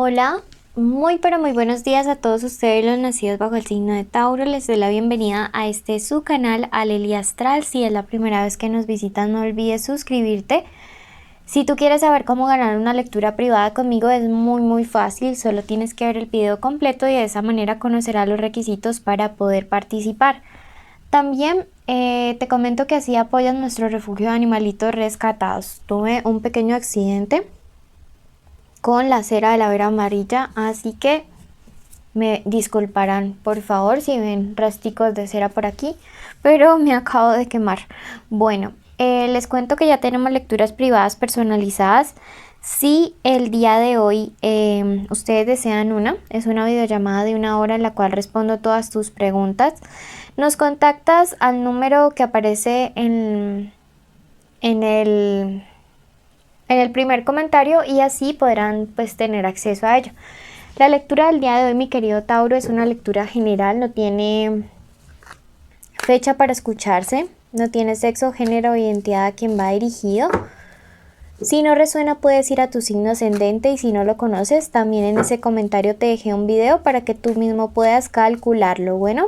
Hola, muy pero muy buenos días a todos ustedes los nacidos bajo el signo de Tauro. Les doy la bienvenida a este su canal Aleli Astral. Si es la primera vez que nos visitan, no olvides suscribirte. Si tú quieres saber cómo ganar una lectura privada conmigo, es muy fácil. Solo tienes que ver el video completo y de esa manera conocerás los requisitos para poder participar. También te comento que así apoyas nuestro refugio de animalitos rescatados. Tuve un pequeño accidente con la cera de la vera amarilla, así que me disculparán por favor si ven rásticos de cera por aquí, pero me acabo de quemar. Bueno, les cuento que ya tenemos lecturas privadas personalizadas. Si el día de hoy ustedes desean es una videollamada de 1 hora en la cual respondo todas tus preguntas. Nos contactas al número que aparece en el primer comentario y así podrán pues tener acceso a ello. La lectura del día de hoy, mi querido Tauro, es una lectura general, no tiene fecha para escucharse, no tiene sexo, género o identidad a quien va dirigido. Si no resuena puedes ir a tu signo ascendente y si no lo conoces, también en ese comentario te dejé un video para que tú mismo puedas calcularlo. Bueno.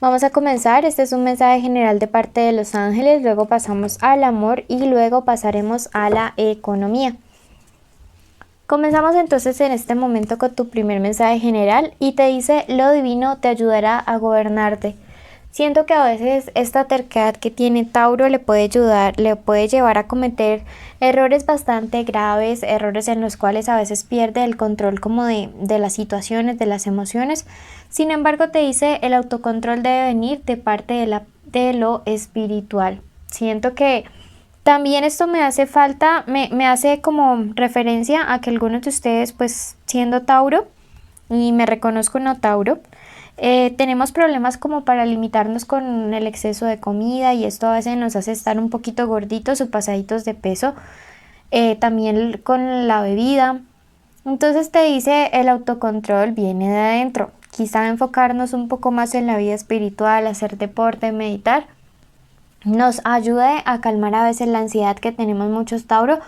Vamos a comenzar. Este es un mensaje general de parte de los ángeles, luego pasamos al amor y luego pasaremos a la economía. Comenzamos entonces en este momento con tu primer mensaje general y te dice: lo divino te ayudará a gobernarte. Siento que a veces esta terquedad que tiene Tauro le puede llevar a cometer errores bastante graves, errores en los cuales a veces pierde el control como de las situaciones, de las emociones. Sin embargo, te dice el autocontrol debe venir de parte de lo espiritual. Siento que también esto me hace falta, me hace como referencia a que algunos de ustedes, pues siendo Tauro, y me reconozco no Tauro, tenemos problemas como para limitarnos con el exceso de comida y esto a veces nos hace estar un poquito gorditos o pasaditos de peso, también con la bebida. Entonces te dice el autocontrol viene de adentro, quizá enfocarnos un poco más en la vida espiritual, hacer deporte, meditar, nos ayude a calmar a veces la ansiedad que tenemos muchos Tauro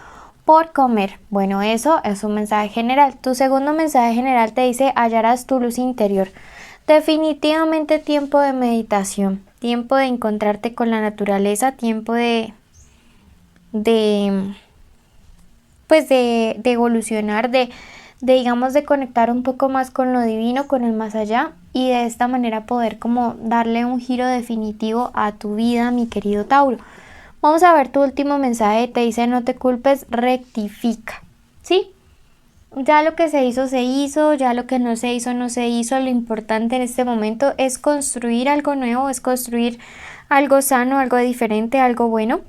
por comer. Bueno, eso es un mensaje general. Tu segundo mensaje general te dice hallarás tu luz interior. Definitivamente tiempo de meditación, tiempo de encontrarte con la naturaleza, tiempo de evolucionar, digamos de conectar un poco más con lo divino, con el más allá y de esta manera poder como darle un giro definitivo a tu vida, mi querido Tauro. Vamos a ver tu último mensaje, te dice no te culpes, rectifica, ¿sí? Ya lo que se hizo, ya lo que no se hizo, no se hizo. Lo importante en este momento es construir algo nuevo, es construir algo sano, algo diferente, algo bueno.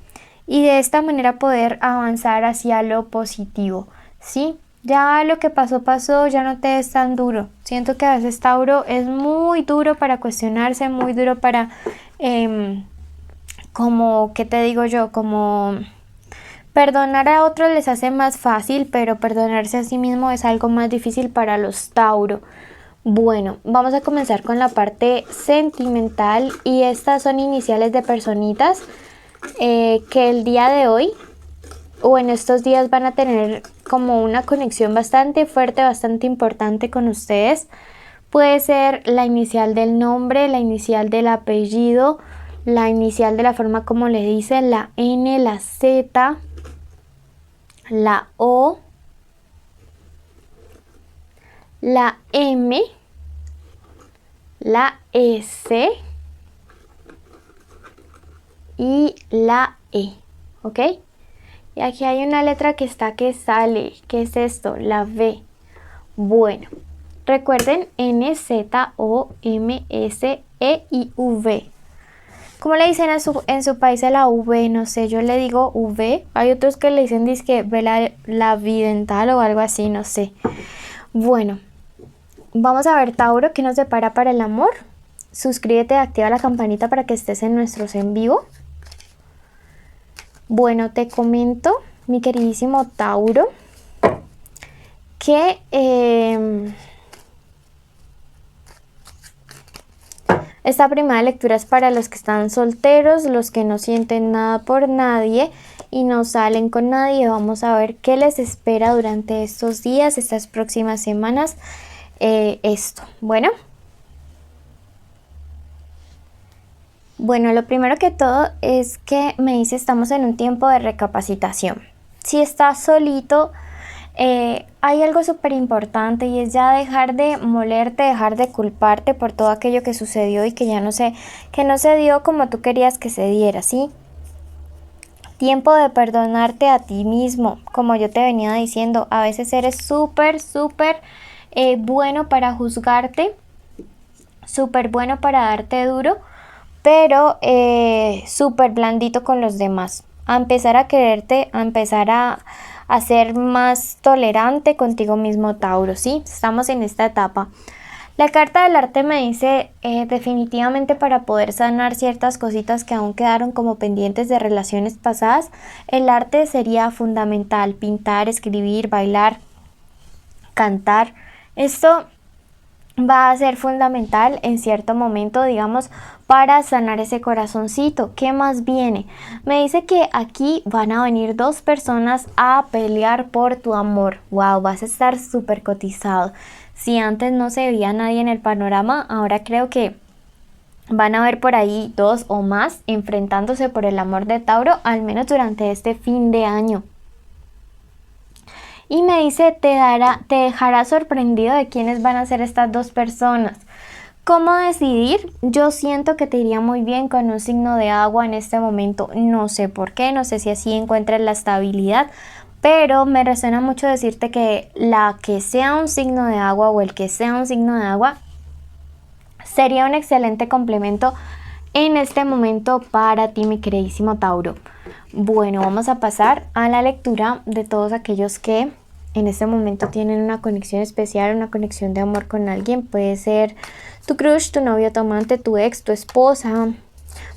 Y de esta manera poder avanzar hacia lo positivo, ¿sí? Ya lo que pasó, pasó, ya no te es tan duro. Siento que a veces Tauro es muy duro para cuestionarse, muy duro para, como, ¿qué te digo yo? Como perdonar a otros les hace más fácil, pero perdonarse a sí mismo es algo más difícil para los Tauro. Bueno, vamos a comenzar con la parte sentimental y estas son iniciales de personitas que el día de hoy o en estos días van a tener como una conexión bastante fuerte, bastante importante con ustedes. Puede ser la inicial del nombre, la inicial del apellido, la inicial de la forma como le dicen, la N, la Z, la O, la M, la S y la E, ¿ok? Y aquí hay una letra que sale, ¿qué es esto? La V. Bueno, recuerden N, Z, O, M, S, E y V. ¿Cómo le dicen en su país a la V? No sé, yo le digo V. Hay otros que le dicen disque la vidental o algo así, no sé. Bueno, vamos a ver Tauro, ¿qué nos depara para el amor? Suscríbete y activa la campanita para que estés en nuestros en vivo. Bueno, te comento, mi queridísimo Tauro, que Esta primera lectura es para los que están solteros, los que no sienten nada por nadie y no salen con nadie. Vamos a ver qué les espera durante estos días, estas próximas semanas. Bueno, lo primero que todo es que me dice estamos en un tiempo de recapacitación. Si estás solito, hay algo súper importante y es ya dejar de molerte, dejar de culparte por todo aquello que sucedió y que ya que no se dio como tú querías que se diera, ¿sí? Tiempo de perdonarte a ti mismo, como yo te venía diciendo, a veces eres súper bueno para juzgarte, súper bueno para darte duro, pero súper blandito con los demás. A empezar a quererte, a empezar a ser más tolerante contigo mismo, Tauro, ¿sí? Estamos en esta etapa. La carta del arte me dice definitivamente para poder sanar ciertas cositas que aún quedaron como pendientes de relaciones pasadas, el arte sería fundamental. Pintar, escribir, bailar, cantar. Esto va a ser fundamental en cierto momento, digamos, para sanar ese corazoncito. ¿Qué más viene? Me dice que aquí van a venir dos personas a pelear por tu amor. Wow, vas a estar súper cotizado. Si antes no se veía nadie en el panorama, ahora creo que van a ver por ahí dos o más enfrentándose por el amor de Tauro, al menos durante este fin de año. Y me dice, te dejará sorprendido de quiénes van a ser estas dos personas. ¿Cómo decidir? Yo siento que te iría muy bien con un signo de agua en este momento. No sé por qué, no sé si así encuentras la estabilidad, pero me resuena mucho decirte que la que sea un signo de agua o el que sea un signo de agua sería un excelente complemento en este momento para ti, mi queridísimo Tauro. Bueno, vamos a pasar a la lectura de todos aquellos que en este momento tienen una conexión especial, una conexión de amor con alguien. Puede ser tu crush, tu novio, tu amante, tu ex, tu esposa.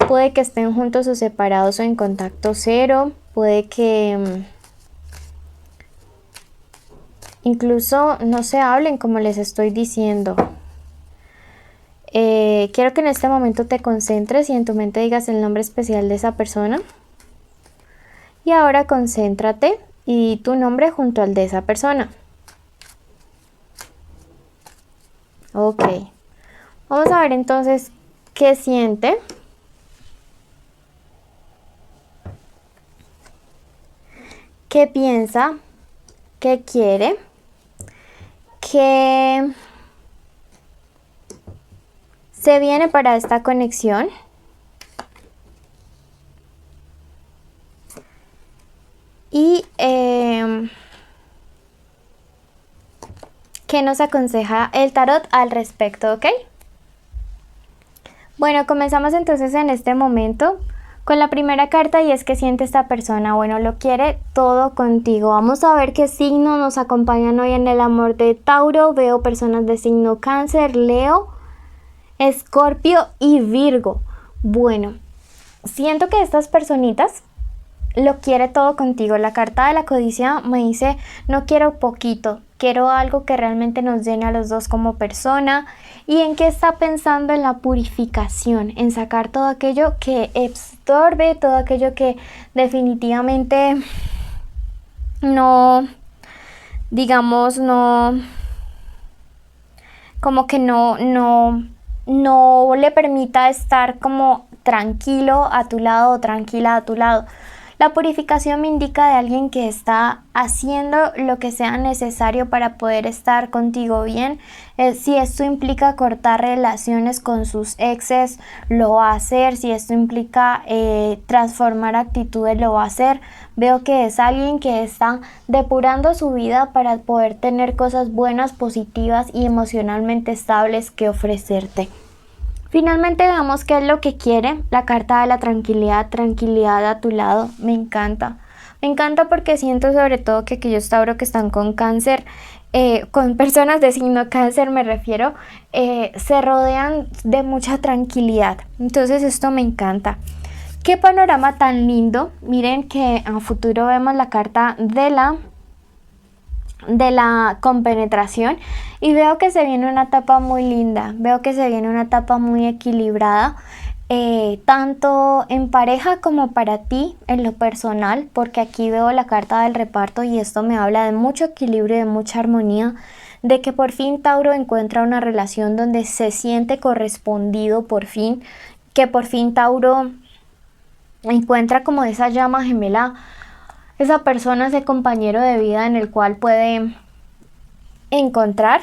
Puede que estén juntos o separados o en contacto cero. Puede que incluso no se hablen, como les estoy diciendo. Quiero que en este momento te concentres y en tu mente digas el nombre especial de esa persona. Y ahora concéntrate y tu nombre junto al de esa persona. Ok. Vamos a ver entonces qué siente. ¿Qué piensa? ¿Qué quiere? ¿Qué se viene para esta conexión? Y ¿qué nos aconseja el tarot al respecto? ¿Ok? Bueno, comenzamos entonces en este momento con la primera carta y es que siente esta persona. Bueno, lo quiere todo contigo. Vamos a ver qué signos nos acompañan hoy en el amor de Tauro. Veo personas de signo Cáncer, Leo, Escorpio y Virgo. Bueno, siento que estas personitas lo quiere todo contigo. La carta de la codicia me dice, no quiero poquito, quiero algo que realmente nos llene a los dos como persona. ¿Y en qué está pensando? En la purificación, en sacar todo aquello que estorbe, todo aquello que definitivamente no, digamos, no, como que no le permita estar como tranquilo a tu lado o tranquila a tu lado. La purificación me indica de alguien que está haciendo lo que sea necesario para poder estar contigo bien. Si esto implica cortar relaciones con sus exes, lo va a hacer. Si esto implica transformar actitudes, lo va a hacer. Veo que es alguien que está depurando su vida para poder tener cosas buenas, positivas y emocionalmente estables que ofrecerte. Finalmente veamos qué es lo que quiere. La carta de la tranquilidad, tranquilidad a tu lado. Me encanta. Me encanta porque siento sobre todo que aquellos Tauro que están con cáncer, con personas de signo cáncer me refiero, se rodean de mucha tranquilidad. Entonces esto me encanta. Qué panorama tan lindo. Miren que a futuro vemos la carta de la de la compenetración y veo que se viene una etapa muy linda, veo que se viene una etapa muy equilibrada, tanto en pareja como para ti en lo personal, porque aquí veo la carta del reparto y esto me habla de mucho equilibrio, de mucha armonía, de que por fin Tauro encuentra una relación donde se siente correspondido por fin, que por fin Tauro encuentra como esa llama gemela, esa persona, ese compañero de vida en el cual puede encontrar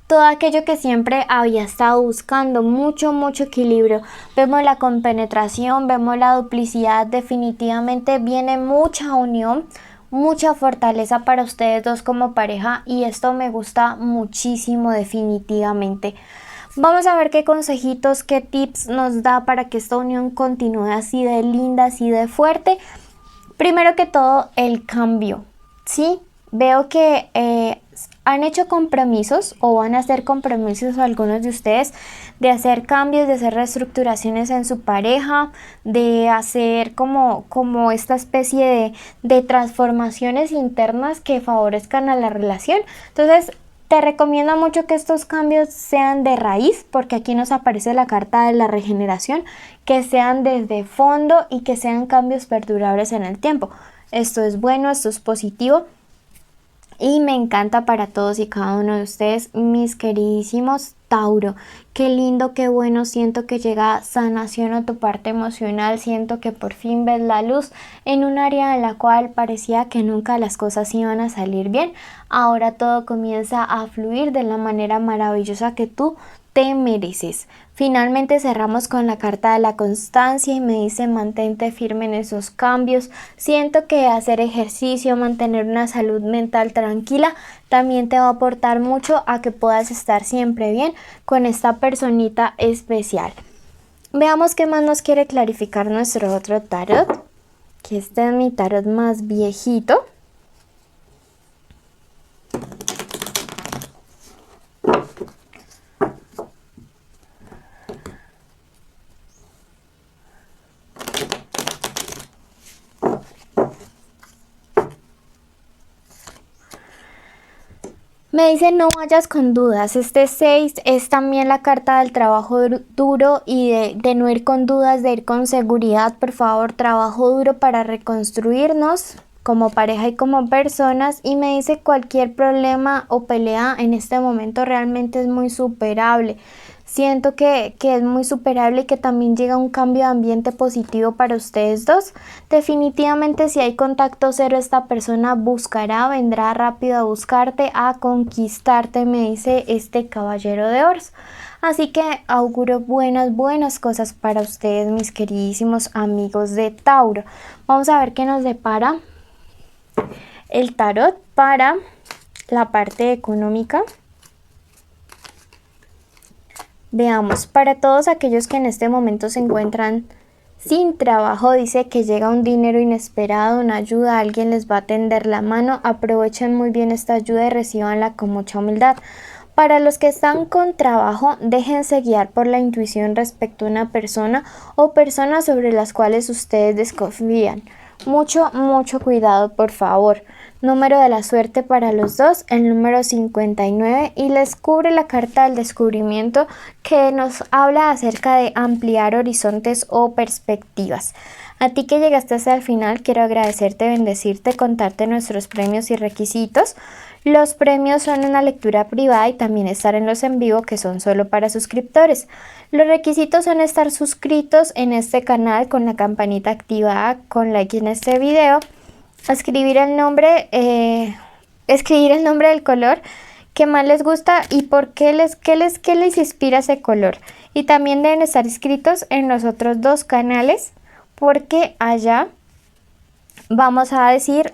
todo aquello que siempre había estado buscando, mucho equilibrio. Vemos la compenetración, vemos la duplicidad, definitivamente viene mucha unión, mucha fortaleza para ustedes dos como pareja y esto me gusta muchísimo definitivamente. Vamos a ver qué consejitos, qué tips nos da para que esta unión continúe así de linda, así de fuerte. Primero que todo, el cambio, ¿sí? Veo que han hecho compromisos o van a hacer compromisos algunos de ustedes de hacer cambios, de hacer reestructuraciones en su pareja, de hacer como esta especie de transformaciones internas que favorezcan a la relación. Entonces, te recomiendo mucho que estos cambios sean de raíz, porque aquí nos aparece la carta de la regeneración, que sean desde fondo y que sean cambios perdurables en el tiempo. Esto es bueno, esto es positivo y me encanta para todos y cada uno de ustedes, mis queridísimos Tauro. Qué lindo, qué bueno, siento que llega sanación a tu parte emocional, siento que por fin ves la luz en un área en la cual parecía que nunca las cosas iban a salir bien. Ahora todo comienza a fluir de la manera maravillosa que tú te mereces. Finalmente cerramos con la carta de la constancia y me dice mantente firme en esos cambios. Siento que hacer ejercicio, mantener una salud mental tranquila también te va a aportar mucho a que puedas estar siempre bien con esta personita especial. Veamos qué más nos quiere clarificar nuestro otro tarot, que este es mi tarot más viejito. Me dice no vayas con dudas. Este 6 es también la carta del trabajo duro y de no ir con dudas, de ir con seguridad. Por favor, trabajo duro para reconstruirnos como pareja y como personas. Y me dice cualquier problema o pelea en este momento realmente es muy superable. Siento que es muy superable y que también llega un cambio de ambiente positivo para ustedes dos. Definitivamente si hay contacto cero, esta persona buscará, vendrá rápido a buscarte, a conquistarte, me dice este caballero de oros. Así que auguro buenas cosas para ustedes, mis queridísimos amigos de Tauro. Vamos a ver qué nos depara el tarot para la parte económica. Veamos, para todos aquellos que en este momento se encuentran sin trabajo, dice que llega un dinero inesperado, una ayuda, alguien les va a tender la mano, aprovechen muy bien esta ayuda y recíbanla con mucha humildad. Para los que están con trabajo, déjense guiar por la intuición respecto a una persona o personas sobre las cuales ustedes desconfían. Mucho cuidado, por favor. Número de la suerte para los dos, el número 59, y les cubre la carta del descubrimiento que nos habla acerca de ampliar horizontes o perspectivas. A ti que llegaste hasta el final, quiero agradecerte, bendecirte, contarte nuestros premios y requisitos. Los premios son una lectura privada y también estar en los en vivo que son solo para suscriptores. Los requisitos son estar suscritos en este canal con la campanita activada, con like en este video, escribir el nombre del color que más les gusta y por qué les inspira ese color. Y también deben estar inscritos en los otros dos canales, porque allá vamos a decir,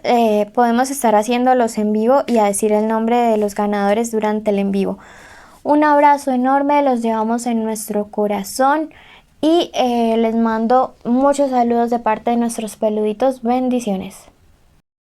podemos estar haciendo los en vivo y a decir el nombre de los ganadores durante el en vivo. Un abrazo enorme, los llevamos en nuestro corazón y les mando muchos saludos de parte de nuestros peluditos. Bendiciones.